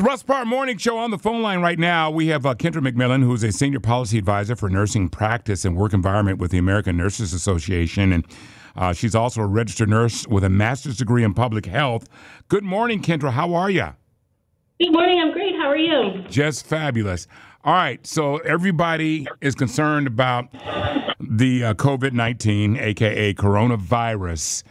the Russ Parr Morning Show. On the phone line right now, we have Kendra McMillan, who's a senior policy advisor for nursing practice and work environment with the American Nurses Association. And she's also a registered nurse with a master's degree in public health. Good morning, Kendra. How are you? Good morning. I'm great. How are you? Just fabulous. All right. So everybody is concerned about the COVID-19, a.k.a. coronavirus.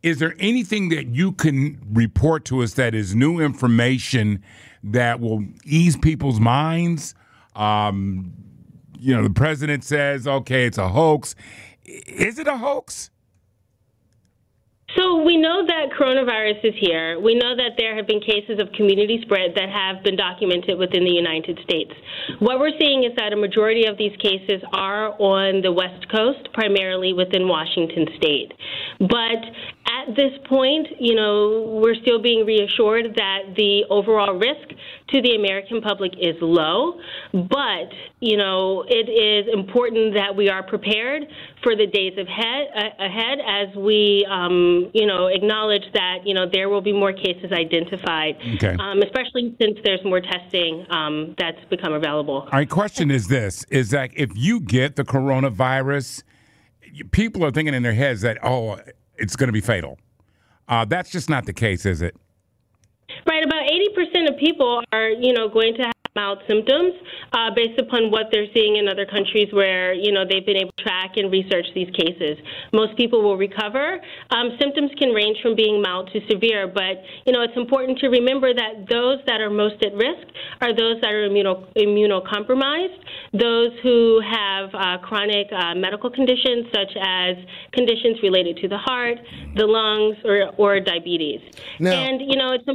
Is there anything that you can report to us that is new information that will ease people's minds? The president says, okay, it's a hoax. Is it a hoax? So we know that coronavirus is here. We know that there have been cases of community spread that have been documented within the United States. What we're seeing is that a majority of these cases are on the West Coast, primarily within Washington state. But at this point, we're still being reassured that the overall risk to the American public is low. But, it is important that we are prepared for the days ahead as we, acknowledge that, there will be more cases identified, okay. Especially since there's more testing that's become available. Our question is this, is that if you get the coronavirus, people are thinking in their heads that, it's going to be fatal. That's just not the case, is it? Right. About 80% of people are, going to have mild symptoms based upon what they're seeing in other countries where, they've been able to track and research these cases. Most people will recover. Symptoms can range from being mild to severe, but, it's important to remember that those that are most at risk are those that are immunocompromised, those who have chronic medical conditions such as conditions related to the heart, the lungs, or diabetes. Now, and, it's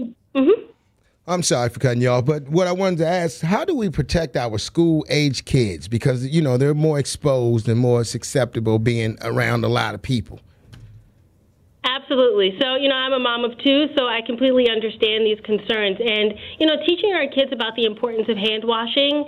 I'm sorry for cutting you off, but what I wanted to ask, how do we protect our school-age kids? Because, they're more exposed and more susceptible being around a lot of people. Absolutely. So, I'm a mom of two, so I completely understand these concerns. And, teaching our kids about the importance of hand washing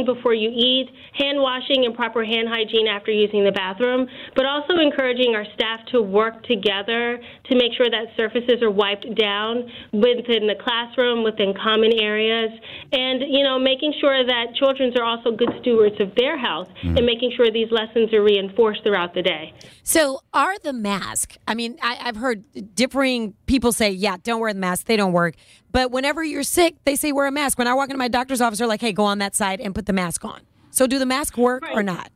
before you eat, hand washing and proper hand hygiene after using the bathroom, but also encouraging our staff to work together to make sure that surfaces are wiped down within the classroom, within common areas, and, making sure that children are also good stewards of their health and making sure these lessons are reinforced throughout the day. So are the masks, I've heard differing people say, yeah, don't wear the mask. They don't work. But whenever you're sick, they say wear a mask. When I walk into my doctor's office, they're like, hey, go on that side and put the mask on. So do the mask work or not?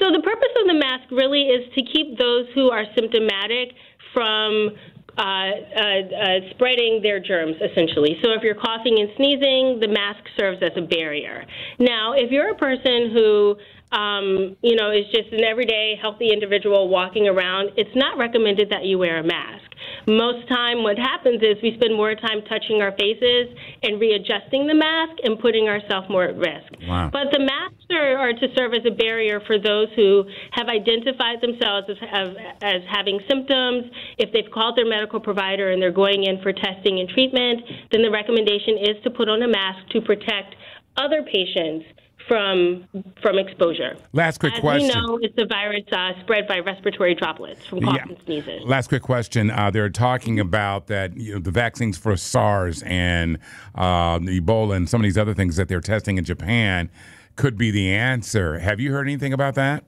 So the purpose of the mask really is to keep those who are symptomatic from spreading their germs, essentially. So if you're coughing and sneezing, the mask serves as a barrier. Now, if you're a person who is just an everyday healthy individual walking around, it's not recommended that you wear a mask. Most time what happens is we spend more time touching our faces and readjusting the mask and putting ourselves more at risk. Wow. But the masks are to serve as a barrier for those who have identified themselves as having symptoms. If they've called their medical provider and they're going in for testing and treatment, then the recommendation is to put on a mask to protect other patients from exposure. Last quick question. As we know, it's a virus spread by respiratory droplets from cough and sneezes. Last quick question. They're talking about that the vaccines for SARS and the Ebola and some of these other things that they're testing in Japan could be the answer. Have you heard anything about that?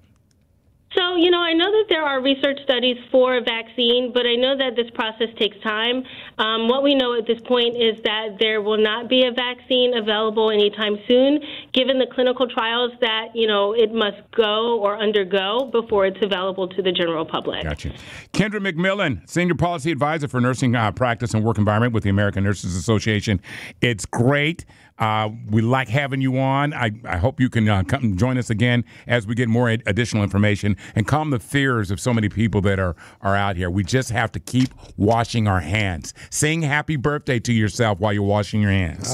So, I know that there are research studies for a vaccine, but I know that this process takes time. What we know at this point is that there will not be a vaccine available anytime soon, given the clinical trials that, it must go or undergo before it's available to the general public. Gotcha. Kendra McMillan, Senior Policy Advisor for Nursing Practice and Work Environment with the American Nurses Association. It's great. We like having you on. I hope you can come and join us again as we get more additional information and calm the fears of so many people that are out here. We just have to keep washing our hands. Sing happy birthday to yourself while you're washing your hands.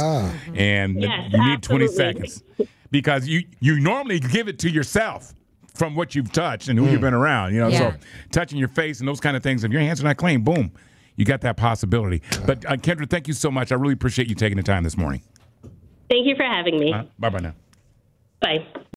And yes, you need 20 absolutely. seconds because you normally give it to yourself from what you've touched and who you've been around. So touching your face and those kind of things. If your hands are not clean, boom, you got that possibility. But Kendra, thank you so much. I really appreciate you taking the time this morning. Thank you for having me. Bye-bye now. Bye.